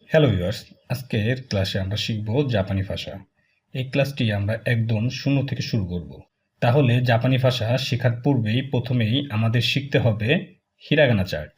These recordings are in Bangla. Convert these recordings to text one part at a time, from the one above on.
হ্যালো ভিউয়ার্স, আজকের ক্লাসে আমরা শিখব জাপানি ভাষা। এই ক্লাসটি আমরা একদম শূন্য থেকে শুরু করব। তাহলে জাপানি ভাষা শেখার পূর্বেই প্রথমেই আমাদের শিখতে হবে হিরাগানা চার্ট,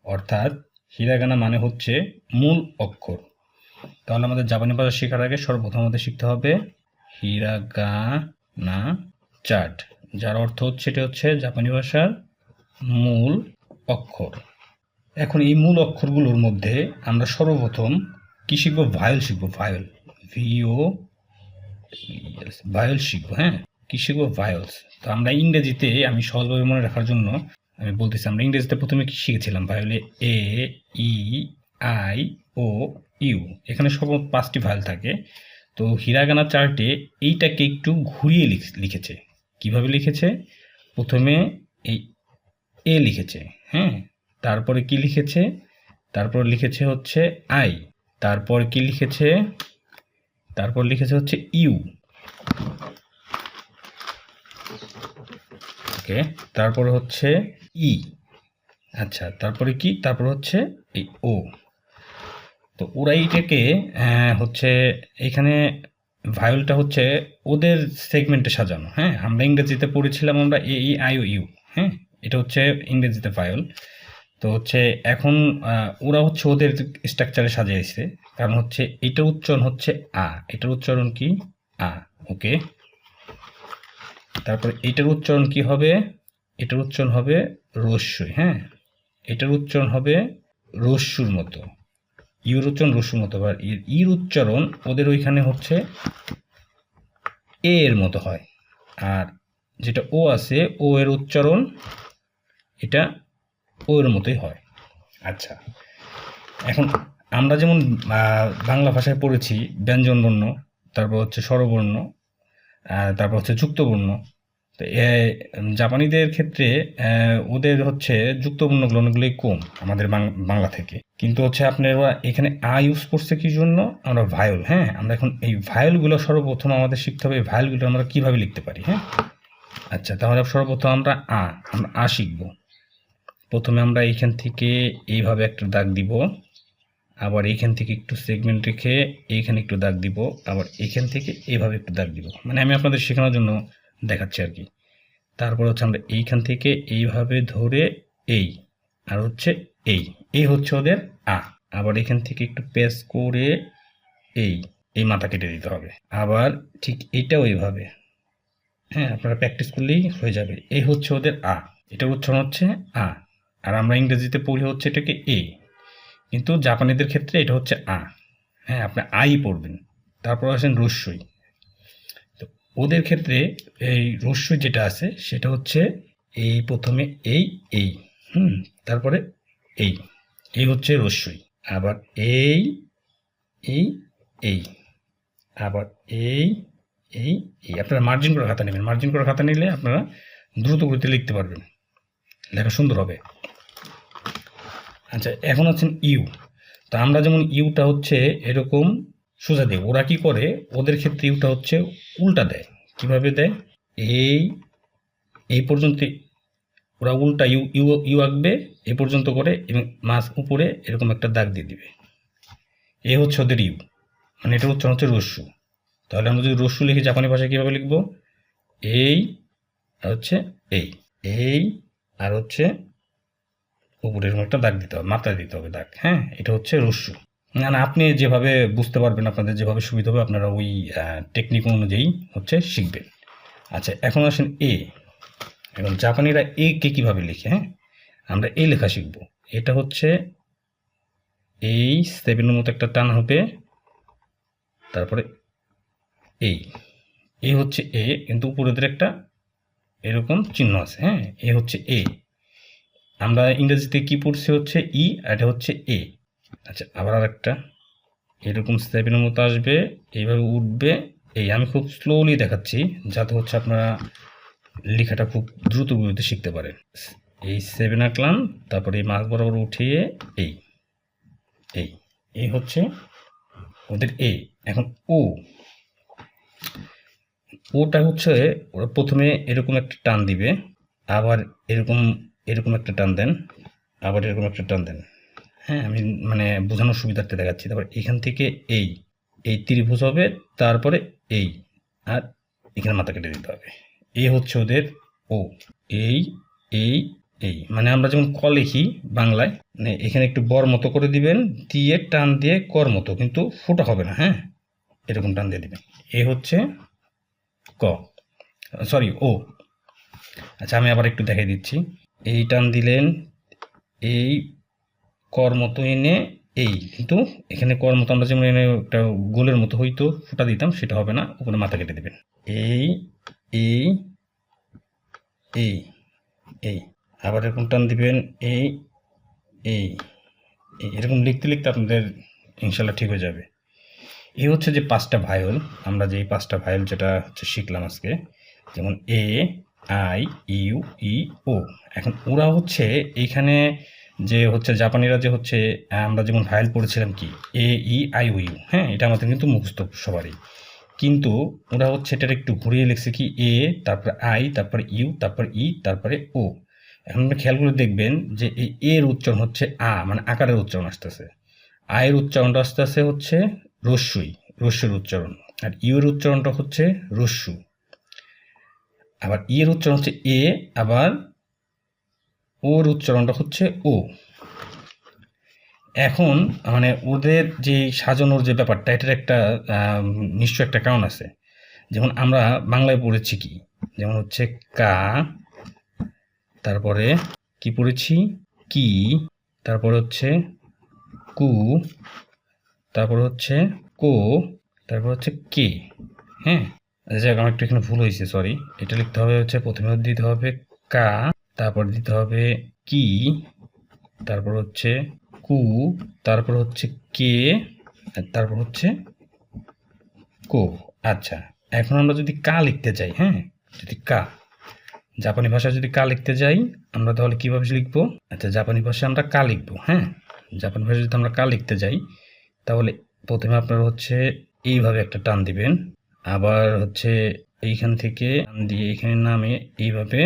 অর্থাৎ হিরাগানা মানে হচ্ছে মূল অক্ষর। তাহলে আমাদের জাপানি ভাষা শেখার আগে সর্বপ্রথম আমাদের শিখতে হবে হিরাগানা চার্ট, যার অর্থ হচ্ছে এটা হচ্ছে জাপানি ভাষার মূল অক্ষর। এখন এই মূল অক্ষরগুলোর মধ্যে আমরা সর্বপ্রথম কি শিখবো? ভায়োল শিখবো। ভায়োল, ভিও, ভায়োল শিখবো। হ্যাঁ, কি শিখবো? ভায়োলস। তো আমরা ইংরেজিতে, আমি সহজভাবে মনে রাখার জন্য আমি বলতেছি, আমরা ইংরেজিতে প্রথমে কি শিখেছিলাম? ভায়োলে এ, ই, আই, ও, ইউ। এখানে সব 5টি ভায়োল থাকে। তো হিরাগানা চার্টে এইটাকে একটু ঘুরিয়ে লিখেছে। কিভাবে লিখেছে? প্রথমে এই এ লিখেছে, হ্যাঁ, তারপরে কি লিখেছে? তারপর লিখেছে হচ্ছে আই, তারপর কি লিখেছে? তারপর লিখেছে হচ্ছে ইউ, ওকে, তারপর হচ্ছে ই, আচ্ছা, তারপরে কি? তারপর হচ্ছে এই ও। তো ওরা এইটাকে হচ্ছে এখানে ভায়োলটা হচ্ছে ওদের সেগমেন্টে সাজানো। হ্যাঁ, আমরা ইংরেজিতে পড়েছিলাম আমরা এ, ই, আই, ও, ইউ। হ্যাঁ, এটা হচ্ছে ইংরেজিতে ভায়োল। তো হচ্ছে এখন ওরা হচ্ছে ওদের স্ট্রাকচারে সাজিয়েছে। কারণ হচ্ছে এটার উচ্চারণ হচ্ছে আ, এটার উচ্চারণ কি? আ, ওকে। তারপর এটার উচ্চারণ কি হবে? এটার উচ্চারণ হবে রস্যই। হ্যাঁ, এটার উচ্চারণ হবে রস্যুর মতো। ইউর উচ্চারণ রস্যুর মতো। আর ইর উচ্চারণ ওদের ওইখানে হচ্ছে এ এর মতো হয়। আর যেটা ও আছে, ও এর উচ্চারণ এটা ও এর মতোই হয়। আচ্ছা, এখন আমরা যেমন বাংলা ভাষায় পড়েছি ব্যঞ্জনবর্ণ, তারপর হচ্ছে স্বরবর্ণ, তারপর হচ্ছে যুক্তবর্ণ। তো জাপানিদের ক্ষেত্রে ওদের হচ্ছে যুক্তবর্ণগুলো অনেকগুলোই কম আমাদের বাংলা থেকে। কিন্তু হচ্ছে আপনারা এখানে আ ইউজ করছে কি জন্য? আমরা ভায়োল। হ্যাঁ, আমরা এখন এই ভায়োলগুলো সর্বপ্রথম আমাদের শিখতে হবে। এই ভায়োলগুলো আমরা কীভাবে লিখতে পারি। হ্যাঁ, আচ্ছা, তাহলে সর্বপ্রথম আমরা আ শিখব। প্রথমে আমরা এইখান থেকে এইভাবে একটা দাগ দিব, আবার এইখান থেকে একটু সেগমেন্ট রেখে এইখানে একটু দাগ দিব, আবার এইখান থেকে এইভাবে একটু দাগ দিব। মানে আমি আপনাদের শেখানোর জন্য দেখাচ্ছি আর কি। তারপর হচ্ছে আমরা এইখান থেকে এইভাবে ধরে এই, আর হচ্ছে এই হচ্ছে ওদের আ। আবার এখান থেকে একটু পেস করে এই মাথা কেটে দিতে হবে। আবার ঠিক এইটাও এইভাবে। হ্যাঁ, আপনারা প্র্যাকটিস করলেই হয়ে যাবে। এই হচ্ছে ওদের আ, এটার উচ্চারণ হচ্ছে আ। আর আমরা ইংরেজিতে পড়ি হচ্ছে এটাকে এ, কিন্তু জাপানিদের ক্ষেত্রে এটা হচ্ছে আ। হ্যাঁ, আপনি আই পড়বেন। তারপর আসেন রস্যই। তো ওদের ক্ষেত্রে এই রস্যই যেটা আছে সেটা হচ্ছে এই প্রথমে এই তারপরে এই হচ্ছে রস্যই। আবার এই এই আবার এই আপনারা মার্জিন করে খাতা নেবেন। মার্জিন করে খাতা নিলে আপনারা দ্রুত গতিতে লিখতে পারবেন, লেখা সুন্দর হবে। আচ্ছা, এখন হচ্ছেন ইউ। তো আমরা যেমন ইউটা হচ্ছে এরকম সোজা দেয়, ওরা কি করে? ওদের ক্ষেত্রে ইউটা হচ্ছে উল্টা দেয়। কিভাবে দেয়? এই পর্যন্ত ওরা উল্টা ইউ ইউ ইউ আঁকবে এ পর্যন্ত করে, এবং মাছ উপরে এরকম একটা দাগ দিয়ে দিবে। এ হচ্ছে ওদের ইউ, মানে এটা উচ্চারণ হচ্ছে রস্যু। তাহলে আমরা যদি রস্যু লিখি জাপানি ভাষায় কীভাবে লিখব? এই আর হচ্ছে এই আর হচ্ছে উপরে এরকম একটা দাগ দিতে হবে, মাত্রায় দিতে হবে দাগ। হ্যাঁ, এটা হচ্ছে রস্যু। না না, আপনি যেভাবে বুঝতে পারবেন, আপনাদের যেভাবে সুবিধা হবে আপনারা ওই টেকনিক অনুযায়ী হচ্ছে শিখবেন। আচ্ছা, এখন আসেন এ। এখন জাপানিরা এ কে কীভাবে লিখে? হ্যাঁ, আমরা এই লেখা শিখব। এটা হচ্ছে এই সেভেনের মতো একটা টান হবে, তারপরে এই হচ্ছে এ, কিন্তু উপরেদের একটা এরকম চিহ্ন আছে। হ্যাঁ, এ হচ্ছে এ। আমরা ইংরেজিতে কি পড়ছি হচ্ছে ই, আর এটা হচ্ছে এ। আচ্ছা, আবার আর একটা এরকম সেভেনের মতো আসবে, এইভাবে উঠবে। আমি খুব স্লোলি দেখাচ্ছি যাতে হচ্ছে আপনারা লেখাটা খুব দ্রুত গতিতে শিখতে পারেন। এই সেভেন আঁকলাম, তারপরে এই মাছ বরাবর উঠিয়ে এই হচ্ছে ওদের এ। এখন ওটা হচ্ছে ওরা প্রথমে এরকম একটা টান দিবে, আবার এরকম একটা টান দেন, আবার এরকম একটা টান দেন। হ্যাঁ, আমি মানে বোঝানোর সুবিধার্থে দেখাচ্ছি। তারপর এখান থেকে এই ত্রিভুজ হবে, তারপরে এই, আর এখানে মাথা কেটে দিতে হবে। এই হচ্ছে ওদের ও। এই মানে আমরা যেমন ক লিখি বাংলায়, মানে এখানে একটু বর মতো করে দিবেন, দিয়ে টান দিয়ে কর মতো, কিন্তু ফোঁটা হবে না। হ্যাঁ, এরকম টান দিয়ে দিবেন। এ হচ্ছে ক, সরি ও। আচ্ছা, আমি আবার একটু দেখাই দিচ্ছি। এই টান দিলেন, এই কর মতো এনে এই, কিন্তু এখানে কর মতো আমরা যেমন এনে একটা গোলের মতো হইতো ফোঁটা দিতাম, সেটা হবে না, ওখানে মাথা কেটে দেবেন। এই এই এই এই আবার এরকম টান দিবেন, এই এই এরকম লিখতে লিখতে আপনাদের ইনশাল্লাহ ঠিক হয়ে যাবে। এই হচ্ছে যে 5টা ভায়োল, আমরা যে 5টা ভায়োল যেটা হচ্ছে শিখলাম আজকে, যেমন এ, আই, ইউ, ই, ও। এখন ওরা হচ্ছে এইখানে যে হচ্ছে জাপানিরা যে হচ্ছে আমরা যেমন ভায়োল পড়েছিলাম কি এ, ই, আই, ও, ইউ। হ্যাঁ, এটা আমাদের কিন্তু মুখস্থ সবারই, কিন্তু ওরা হচ্ছে এটার একটু ঘুরিয়ে লিখছে কি এ, তারপরে আই, তারপরে ইউ, তারপরে ই, তারপরে ও। এখন আপনি খেয়াল করে দেখবেন যে এই এর উচ্চারণ হচ্ছে আ, মানে আকারের উচ্চারণ আসতেছে। আয়ের উচ্চারণটা আস্তে আস্তে হচ্ছে রস্যই, রস্যের উচ্চারণ। আর ইউর উচ্চারণটা হচ্ছে রস্যু। আবার ইয়ের উচ্চারণ হচ্ছে এ, আবার ওর উচ্চারণটা হচ্ছে ও। এখন মানে ওদের যে সাজানোর যে ব্যাপারটা, এটার একটা নিশ্চয় একটা কারণ আছে। যেমন আমরা বাংলায় পড়েছি কি, যেমন হচ্ছে কা, তারপরে কি পড়েছি কি, তারপরে হচ্ছে কু, তারপর হচ্ছে কো, তারপর হচ্ছে কে। হ্যাঁ, যাক, আমার একটু এখানে ভুল হয়েছে, সরি। এটা লিখতে হবে হচ্ছে প্রথমে দিতে হবে কা, তারপর দিতে হবে কি, তারপর হচ্ছে কু, তারপর হচ্ছে কে, তারপর হচ্ছে কো। আচ্ছা, এখন আমরা যদি কা লিখতে চাই, হ্যাঁ, যদি কা, জাপানি ভাষায় যদি কা লিখতে যাই, আমরা তাহলে কীভাবে লিখবো? আচ্ছা, জাপানি ভাষায় আমরা কা লিখবো। হ্যাঁ, জাপানি ভাষায় যদি আমরা কা লিখতে যাই, তাহলে প্রথমে আপনারা হচ্ছে এইভাবে একটা টান দিবেন, আবার হচ্ছে এইখান থেকে টান দিয়ে এখানে নামে এইভাবে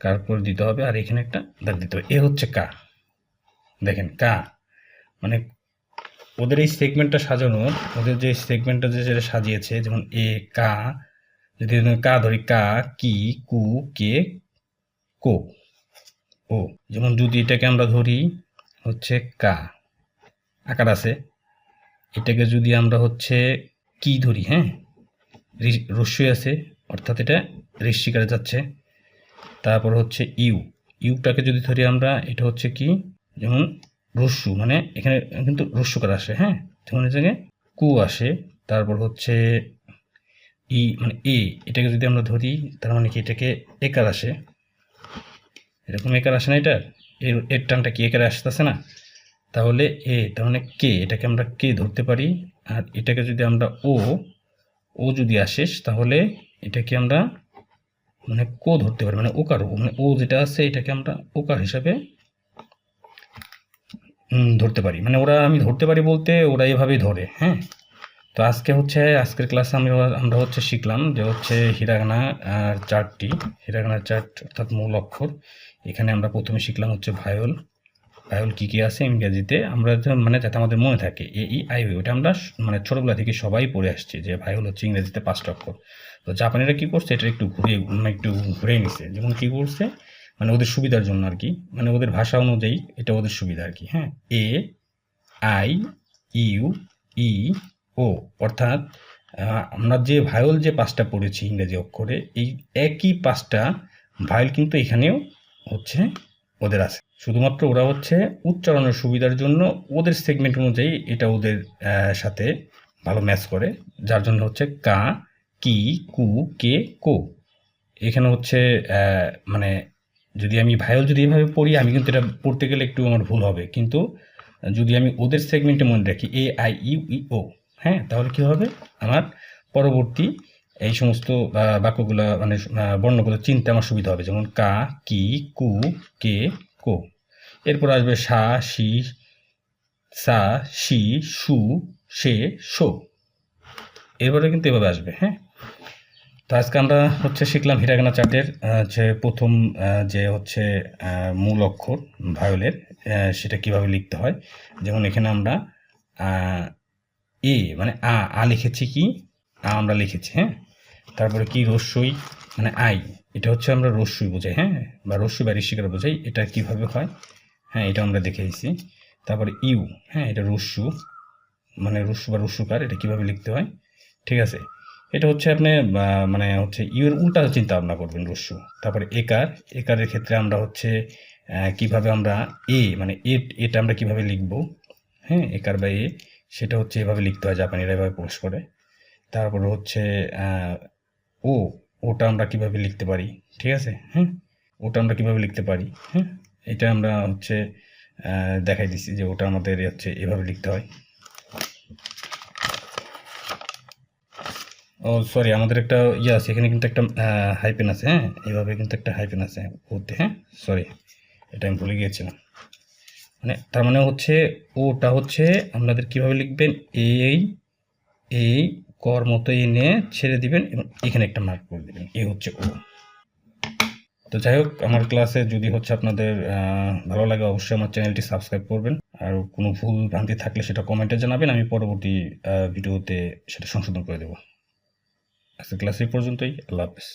কার করে দিতে হবে, আর এখানে একটা দাগ দিতে হবে। এ হচ্ছে কা। দেখেন কা, মানে ওদের এই সেগমেন্টটা সাজানো, ওদের যে সেগমেন্টটা যেটা সাজিয়েছে, যেমন এ, কা, যদি কা ধরি কা, কি, কু, কে, কো, ও। যেমন যদি এটাকে আমরা ধরি হচ্ছে কা, আকার আছে, এটাকে যদি আমরা হচ্ছে কি ধরি, হ্যাঁ, রস্যই আছে, অর্থাৎ এটা ঋষিকারে যাচ্ছে। তারপর হচ্ছে ইউ, ইউটাকে যদি ধরি আমরা, এটা হচ্ছে কি, যেমন রস্যু, মানে এখানে কিন্তু রস্যুকার আসে। হ্যাঁ, যেমন এই জায়গায় কু আসে। তারপর হচ্ছে ই, মানে এ, এটাকে যদি আমরা ধরি, তার মানে কি এটাকে একার আসে, এরকম একার আসে না, এটা এর টানটা কি একারে আসতেছে না? তাহলে এ, তার মানে কে, এটাকে আমরা কে ধরতে পারি। আর এটাকে যদি আমরা ও যদি আসে, তাহলে এটাকে আমরা মানে কো ধরতে পারি, মানে ওকার, মানে ও যেটা আছে এটাকে আমরা ওকার হিসাবে ধরতে পারি। মানে ওরা, আমি ধরতে পারি বলতে ওরা এভাবেই ধরে। হ্যাঁ, তো আজকের ক্লাসে আমরা হচ্ছে শিখলাম যে হচ্ছে হিরাগানা আর চারটি, হিরাগানার চার্ট অর্থাৎ মূল অক্ষর। এখানে আমরা প্রথমে শিখলাম হচ্ছে ভায়োল, ভায়োল কী কী আছে ইংরেজিতে, আমরা মানে যাতে আমাদের মনে থাকে এ, ই, আই, ও, ওটা আমরা মানে ছোটোবেলা থেকে সবাই পড়ে আসছি যে ভায়োল হচ্ছে ইংরেজিতে 5টা অক্ষর। তো জাপানিরা কী করছে, এটা একটু ঘুরে নিছে। যেমন কী করছে, মানে ওদের সুবিধার জন্য আর কি, মানে ওদের ভাষা অনুযায়ী এটা ওদের সুবিধা আর কি। হ্যাঁ, এ, আই, ইউ, ই, ও, অর্থাৎ আমরা যে ভায়োল যে 5টা পড়েছি ইংরেজি অক্ষরে, এই একই 5টা ভায়োল কিন্তু এখানেও হচ্ছে ওদের আছে। শুধুমাত্র ওরা হচ্ছে উচ্চারণের সুবিধার জন্য ওদের সেগমেন্ট অনুযায়ী এটা ওদের সাথে ভালো ম্যাচ করে, যার জন্য হচ্ছে কা, কি, কু, কে, কো। এখানে হচ্ছে মানে যদি আমি ভায়োল যদি এভাবে পড়ি, আমি কিন্তু এটা পড়তে গেলে একটু আমার ভুল হবে, কিন্তু যদি আমি ওদের সেগমেন্টে মনে রাখি এ, আই, ইউ, ই, ও, হ্যাঁ, তাহলে কী হবে, আমার পরবর্তী এই সমস্ত বাক্যগুলো মানে বর্ণগুলো চিনতে আমার সুবিধা হবে। যেমন কা, কি, কু, কে, কো। এরপর আসবে সা, সি, সা, সি, সু, সে, শো। এরপরে কিন্তু এভাবে আসবে। হ্যাঁ, তো আজকে আমরা হচ্ছে শিখলাম হিরাগানা চার্টের যে প্রথম যে হচ্ছে মূল অক্ষর ভায়োলের সেটা কিভাবে লিখতে হয়। যেমন এখানে আমরা এ মানে আ লিখেছি, কি আমরা লিখেছি, হ্যাঁ। তারপরে কি রস্যই মানে আই, এটা হচ্ছে আমরা রস্যই বোঝাই, হ্যাঁ, বা রস্যই বা ঋষিকার বোঝাই। এটা কিভাবে হয়, হ্যাঁ, এটা আমরা দেখেছি। তারপরে ইউ, হ্যাঁ, এটা রস্যু মানে রস্যু বা রস্যুকার, এটা কিভাবে লিখতে হয়, ঠিক আছে। এটা হচ্ছে আপনি মানে হচ্ছে ইউর উল্টা চিন্তা ভাবনা করবেন, রস্যু। তারপরে একার, একারের ক্ষেত্রে আমরা হচ্ছে কিভাবে আমরা মানে এটা আমরা কিভাবে লিখবো, হ্যাঁ, একার বা সেটা হচ্ছে এভাবে লিখতে হয়, জাপানিরা এভাবে প্রকাশ করে। তারপরে হচ্ছে ও, ওটা আমরা কিভাবে লিখতে পারি, ঠিক আছে, হ্যাঁ, ওটা আমরা কিভাবে লিখতে পারি, হ্যাঁ, এটা আমরা হচ্ছে দেখাই দিচ্ছি যে ওটা আমাদের হচ্ছে এভাবে লিখতে হয়। ও সরি, আমাদের একটা ইয়ে আছে এখানে, কিন্তু একটা হাইপেন আছে, হ্যাঁ, এইভাবে কিন্তু একটা হাইপেন আছে ওতে, হ্যাঁ, সরি, এটা আমি ভুলে গিয়েছিলাম। মানে তার মানে হচ্ছে ওটা হচ্ছে আপনাদের কিভাবে লিখবেন, এই কর মতো এনে ছেড়ে দিবেন এবং এখানে একটা মার্ক করে দিবেন, এই হচ্ছে ও। তো যাই হোক, আমার ক্লাসে যদি হচ্ছে আপনাদের ভালো লাগে অবশ্যই আমার চ্যানেলটি সাবস্ক্রাইব করবেন, আর কোনো ভুল ভ্রান্তি থাকলে সেটা কমেন্টে জানাবেন, আমি পরবর্তী ভিডিওতে সেটা সংশোধন করে দেবো। আজকের ক্লাস এই পর্যন্তই। আল্লাহ হাফেজ।